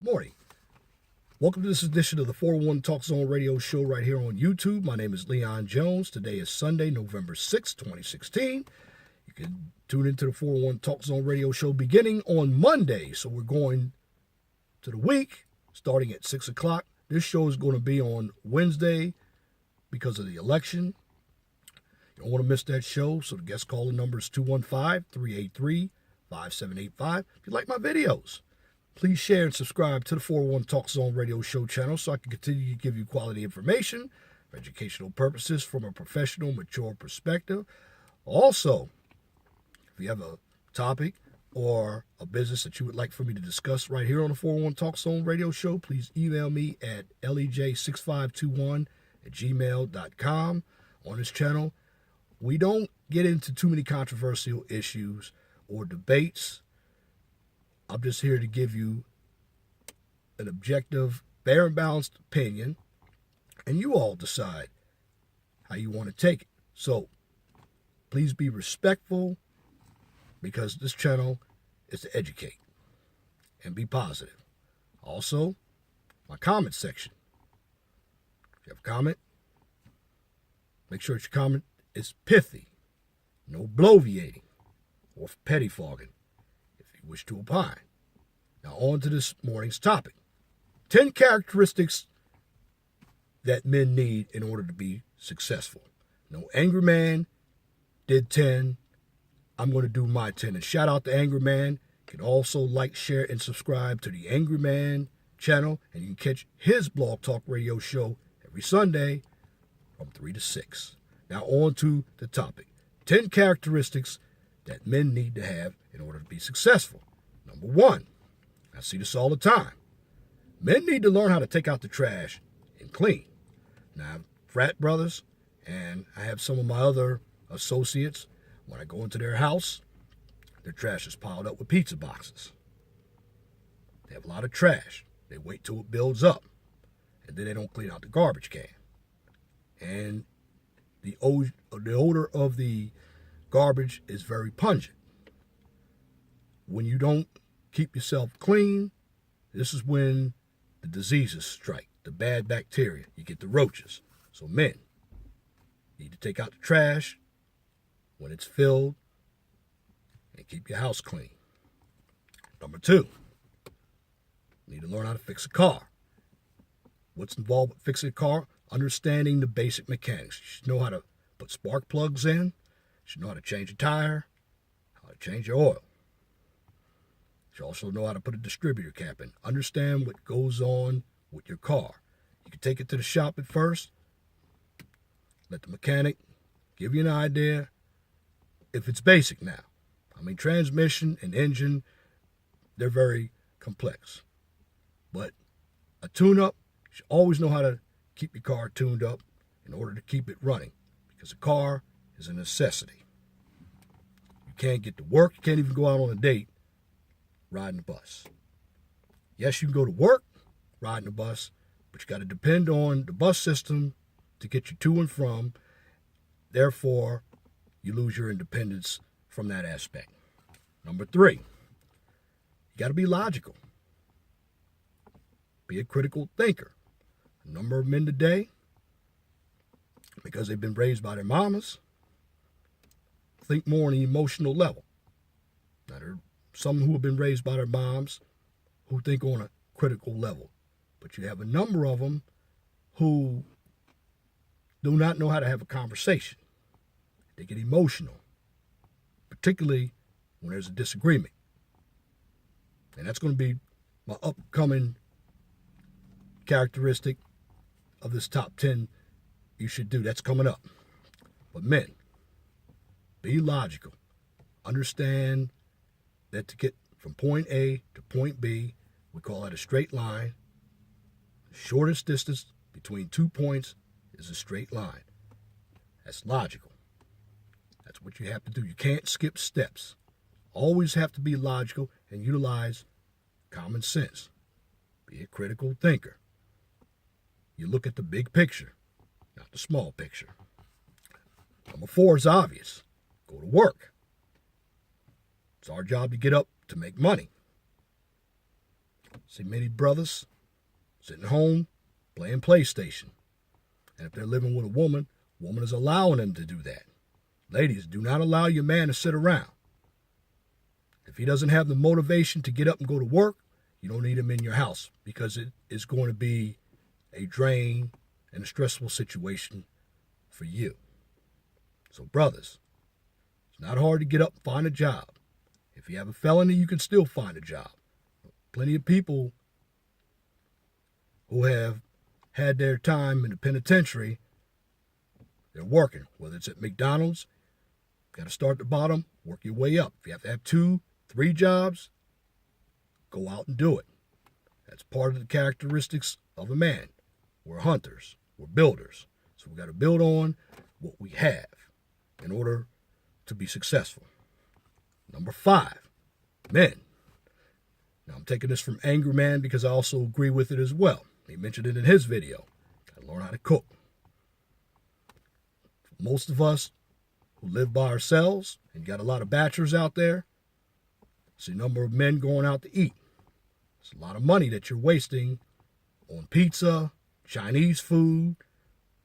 Morning. Welcome to this edition of the 401 Talk Zone radio show right here on YouTube. My name is Leon Jones. Today is Sunday, November 6th, 2016. You can tune into the 401 Talk Zone radio show beginning on Monday. So we're going to the week starting at 6 o'clock. This show is going to be on Wednesday because of the election. You don't want to miss that show. So the guest calling number is 215-383-5785. If you like my videos, please share and subscribe to the 401 Talk Zone radio show channel so I can continue to give you quality information for educational purposes from a professional, mature perspective. Also, if you have a topic or a business that you would like for me to discuss right here on the 401 Talk Zone radio show, please email me at lej6521@gmail.com. On this channel, we don't get into too many controversial issues or debates. I'm just here to give you an objective, fair and balanced opinion, and you all decide how you want to take it. So please be respectful, because this channel is to educate and be positive. Also, my comment section. If you have a comment, make sure that your comment is pithy, no bloviating or pettifogging. Wish to opine. Now on to this morning's topic. 10 characteristics that men need in order to be successful. No Angry Man did 10. I'm going to do my 10. And shout out to Angry Man. You can also like, share, and subscribe to the Angry Man channel. And you can catch his Blog Talk radio show every Sunday from 3 to 6. Now on to the topic. 10 characteristics that men need to have in order to be successful. Number one, I see this all the time. Men need to learn how to take out the trash and clean. Now, I have frat brothers, and I have some of my other associates. When I go into their house, their trash is piled up with pizza boxes. They have a lot of trash. They wait till it builds up, and then they don't clean out the garbage can. And the odor of the garbage is very pungent. When you don't keep yourself clean, this is when the diseases strike, the bad bacteria. You get the roaches. So men need to take out the trash when it's filled and keep your house clean. Number two, you need to learn how to fix a car. What's involved with fixing a car? Understanding the basic mechanics. You should know how to put spark plugs in. You should know how to change a tire, how to change your oil. You should also know how to put a distributor cap in. Understand what goes on with your car. You can take it to the shop at first. Let the mechanic give you an idea if it's basic now. I mean, transmission and engine, they're very complex. But a tune-up, you should always know how to keep your car tuned up in order to keep it running, because a car is a necessity. You can't get to work. You can't even go out on a date riding the bus. Yes, you can go to work riding the bus, but you got to depend on the bus system to get you to and from. Therefore, you lose your independence from that aspect. Number three, you got to be logical. Be a critical thinker. A number of men today, because they've been raised by their mamas, think more on an emotional level. Now, there are some who have been raised by their moms who think on a critical level. But you have a number of them who do not know how to have a conversation. They get emotional, particularly when there's a disagreement. And that's going to be my upcoming characteristic of this top 10 you should do. That's coming up. But men, be logical. Understand that to get from point A to point B, we call that a straight line. The shortest distance between 2 points is a straight line. That's logical. That's what you have to do. You can't skip steps. Always have to be logical and utilize common sense. Be a critical thinker. You look at the big picture, not the small picture. Number 4 is obvious. Go to work. It's our job to get up to make money. See many brothers sitting home playing PlayStation. And if they're living with a woman is allowing them to do that. Ladies, do not allow your man to sit around. If he doesn't have the motivation to get up and go to work, you don't need him in your house, because it is going to be a drain and a stressful situation for you. So brothers, it's not hard to get up and find a job. If you have a felony, you can still find a job. Plenty of people who have had their time in the penitentiary, they're working, whether it's at McDonald's. Got to start at the bottom, work your way up. If you have to have 2, 3 jobs, go out and do it. That's part of the characteristics of a man. We're hunters. We're builders. So we got to build on what we have in order to be successful. Number 5, men. Now I'm taking this from Angry Man because I also agree with it as well. He mentioned it in his video. Got to learn how to cook. Most of us who live by ourselves, and you got a lot of bachelors out there, see a number of men going out to eat. It's a lot of money that you're wasting on pizza, Chinese food,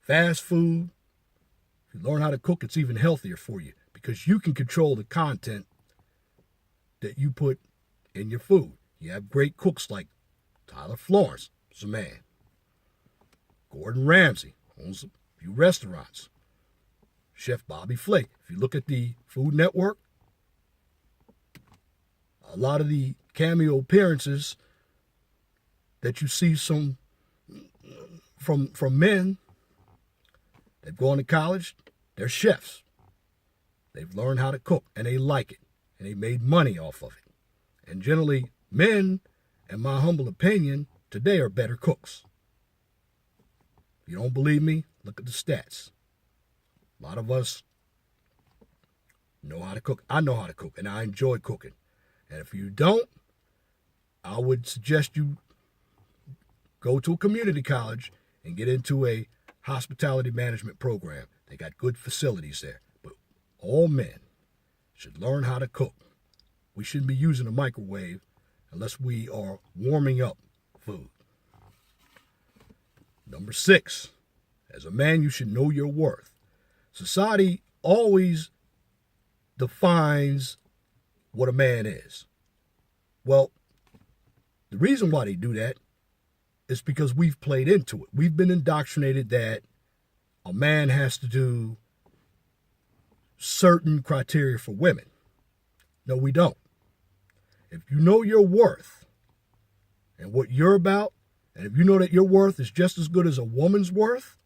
fast food. If you learn how to cook, it's even healthier for you, because you can control the content that you put in your food. You have great cooks like Tyler Florence, is a man. Gordon Ramsay owns a few restaurants. Chef Bobby Flay. If you look at the Food Network, a lot of the cameo appearances that you see from men, they've gone to college, they're chefs. They've learned how to cook, and they like it, and they made money off of it. And generally, men, in my humble opinion, today are better cooks. If you don't believe me, look at the stats. A lot of us know how to cook. I know how to cook, and I enjoy cooking. And if you don't, I would suggest you go to a community college and get into a hospitality management program. They got good facilities there. But all men should learn how to cook. We shouldn't be using a microwave unless we are warming up food. Number 6, as a man, you should know your worth. Society always defines what a man is. Well, the reason why they do that is because we've played into it. We've been indoctrinated that a man has to do certain criteria for women. No, we don't. If you know your worth and what you're about, and if you know that your worth is just as good as a woman's worth,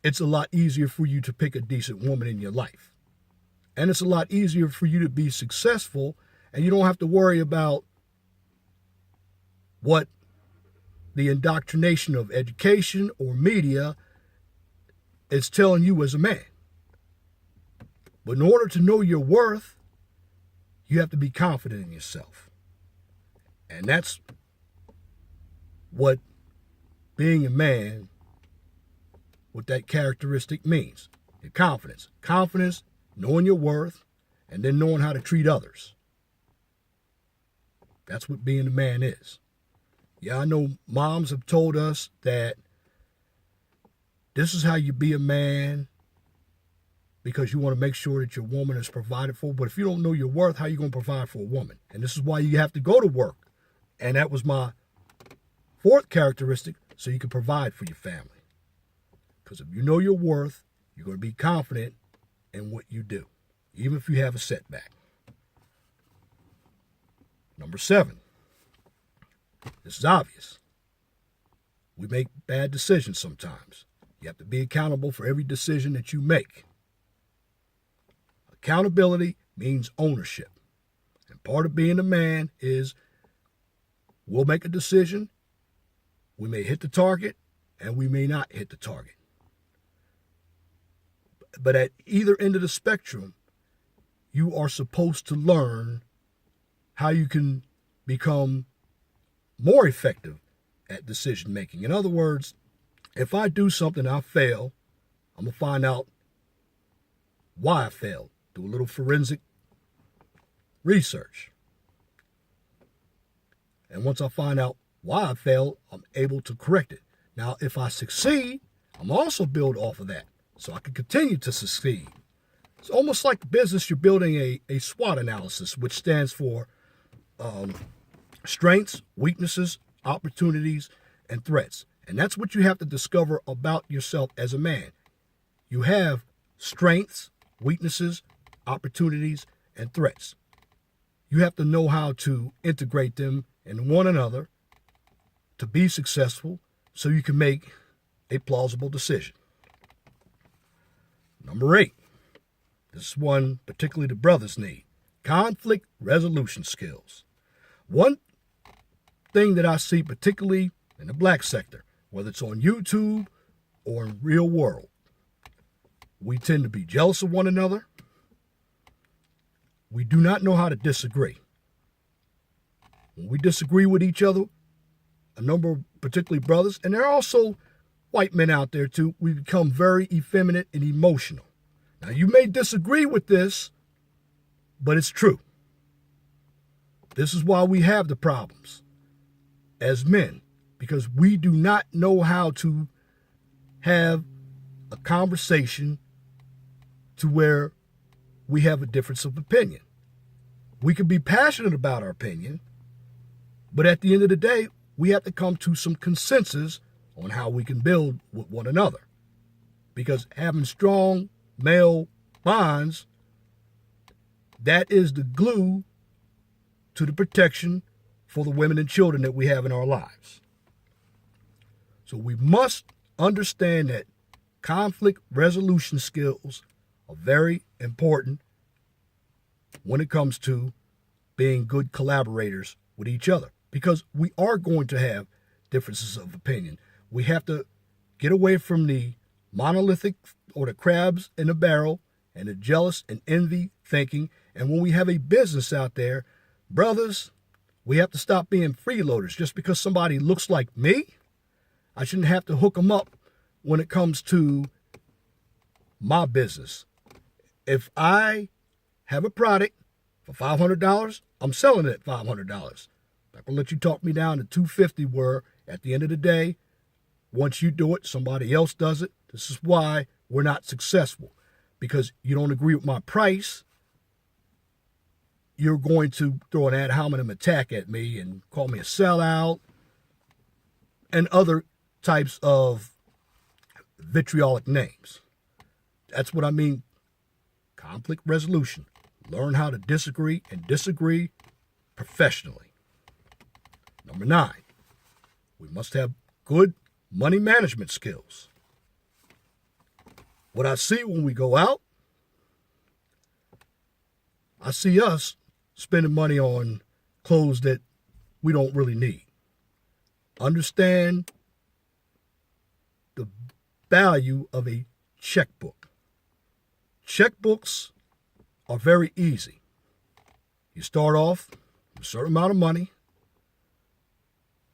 it's a lot easier for you to pick a decent woman in your life. And it's a lot easier for you to be successful, and you don't have to worry about what the indoctrination of education or media is telling you as a man. But in order to know your worth, you have to be confident in yourself. And that's what being a man, what that characteristic means. Your confidence. Confidence, knowing your worth, and then knowing how to treat others. That's what being a man is. Yeah, I know moms have told us that this is how you be a man, because you want to make sure that your woman is provided for. But if you don't know your worth, how are you going to provide for a woman? And this is why you have to go to work. And that was my 4th characteristic, so you can provide for your family. Because if you know your worth, you're going to be confident in what you do, even if you have a setback. Number 7. This is obvious. We make bad decisions sometimes. You have to be accountable for every decision that you make. Accountability means ownership. And part of being a man is we'll make a decision. We may hit the target, and we may not hit the target. But at either end of the spectrum, you are supposed to learn how you can become more effective at decision making. In other words, if I do something, I fail, I'm going to find out why I failed. Do a little forensic research. And once I find out why I failed, I'm able to correct it. Now, if I succeed, I'm also build off of that so I can continue to succeed. It's almost like business, you're building a SWOT analysis, which stands for strengths, weaknesses, opportunities, and threats. And that's what you have to discover about yourself as a man. You have strengths, weaknesses, opportunities, and threats. You have to know how to integrate them in one another to be successful so you can make a plausible decision. Number 8. This is one particularly the brothers need. Conflict resolution skills. One thing that I see particularly in the black sector, whether it's on YouTube or in real world, we tend to be jealous of one another. We do not know how to disagree. When we disagree with each other, a number of particularly brothers, and there are also white men out there too, we become very effeminate and emotional. Now, you may disagree with this, but it's true. This is why we have the problems as men, because we do not know how to have a conversation to where we have a difference of opinion. We can be passionate about our opinion, but at the end of the day, we have to come to some consensus on how we can build with one another. Because having strong male bonds, that is the glue to the protection for the women and children that we have in our lives. So we must understand that conflict resolution skills are very important when it comes to being good collaborators with each other, because we are going to have differences of opinion. We have to get away from the monolithic or the crabs in the barrel and the jealous and envy thinking. And when we have a business out there, brothers, we have to stop being freeloaders. Just because somebody looks like me, I shouldn't have to hook them up when it comes to my business. If I have a product for $500, I'm selling it at $500. I'm not gonna let you talk me down to $250, where at the end of the day, once you do it, somebody else does it. This is why we're not successful, because you don't agree with my price. You're going to throw an ad hominem attack at me and call me a sellout and other types of vitriolic names. That's what I mean. Conflict resolution. Learn how to disagree and disagree professionally. Number 9, we must have good money management skills. What I see when we go out, I see us spending money on clothes that we don't really need. Understand the value of a checkbook. Checkbooks are very easy. You start off with a certain amount of money,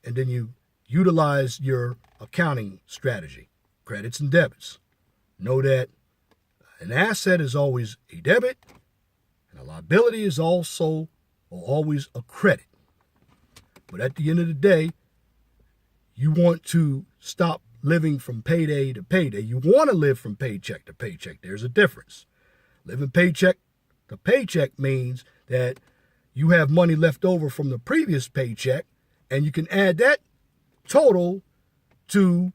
and then you utilize your accounting strategy, credits and debits. Know that an asset is always a debit, and a liability is also or always a credit. But at the end of the day, you want to stop living from payday to payday. You want to live from paycheck to paycheck. There's a difference. Living paycheck to paycheck means that you have money left over from the previous paycheck, and you can add that total to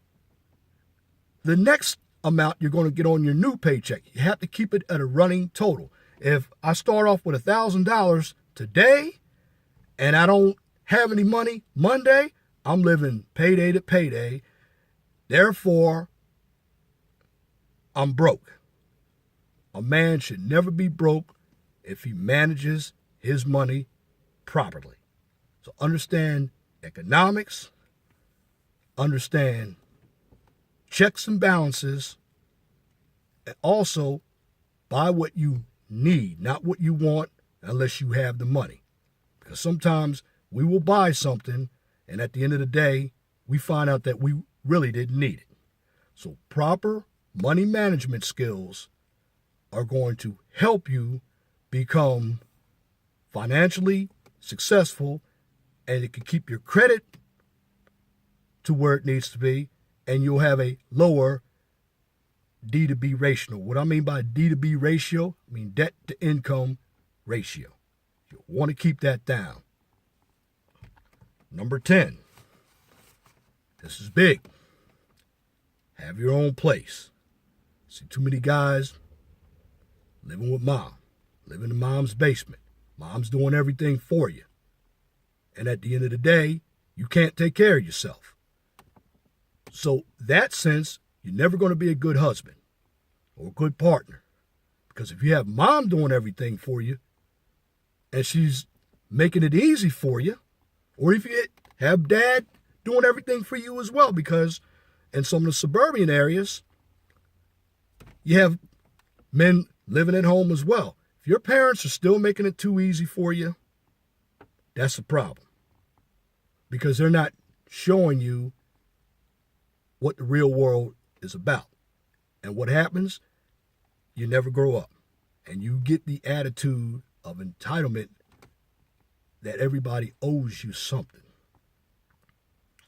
the next amount you're going to get on your new paycheck. You have to keep it at a running total. If I start off with $1,000 today and I don't have any money Monday, I'm living payday to payday. Therefore, I'm broke. A man should never be broke if he manages his money properly. So understand economics, understand checks and balances, and also buy what you need, not what you want, unless you have the money. Because sometimes we will buy something, and at the end of the day, we find out that we really didn't need it. So proper money management skills are going to help you become financially successful and it can keep your credit to where it needs to be, and you'll have a lower D to B ratio. What I mean by D to B ratio, I mean debt to income ratio. You want to keep that down. Number 10. This is big. Have your own place. See too many guys living with mom, living in mom's basement. Mom's doing everything for you. And at the end of the day, you can't take care of yourself. So that sense, you're never going to be a good husband or a good partner. Because if you have mom doing everything for you and she's making it easy for you, or if you have dad doing everything for you as well, because in some of the suburban areas, you have men living at home as well. If your parents are still making it too easy for you, that's a problem. Because they're not showing you what the real world is about. And what happens? You never grow up. And you get the attitude of entitlement that everybody owes you something.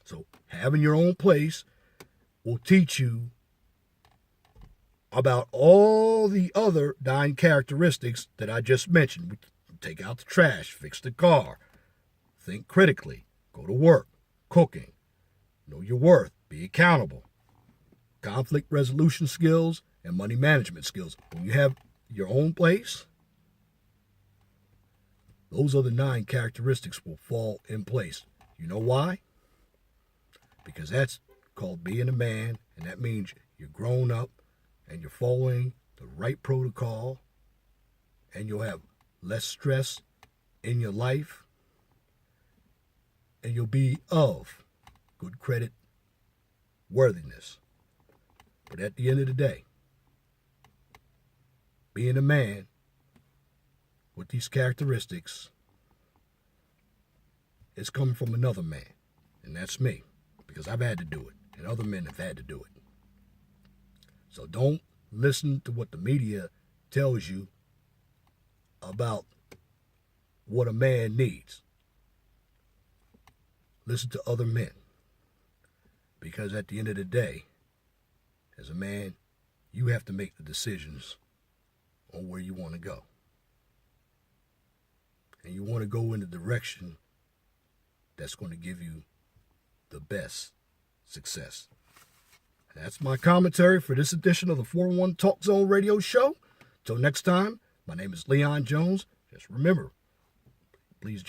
So having your own place will teach you about all the other 9 characteristics that I just mentioned. Take out the trash, fix the car, think critically, go to work, cooking, know your worth, be accountable, conflict resolution skills, and money management skills. When you have your own place, those other 9 characteristics will fall in place. You know why? Because that's called being a man, and that means you're grown up and you're following the right protocol, and you'll have less stress in your life, and you'll be of good credit worthiness. But at the end of the day, being a man with these characteristics is coming from another man, and that's me, because I've had to do it, and other men have had to do it. So don't listen to what the media tells you about what a man needs. Listen to other men. Because at the end of the day, as a man, you have to make the decisions on where you want to go. And you want to go in the direction that's going to give you the best success. That's my commentary for this edition of the 401 Talk Zone Radio Show. Till next time, my name is Leon Jones. Just remember, please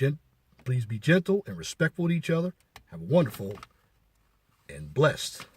be gentle and respectful to each other. Have a wonderful and blessed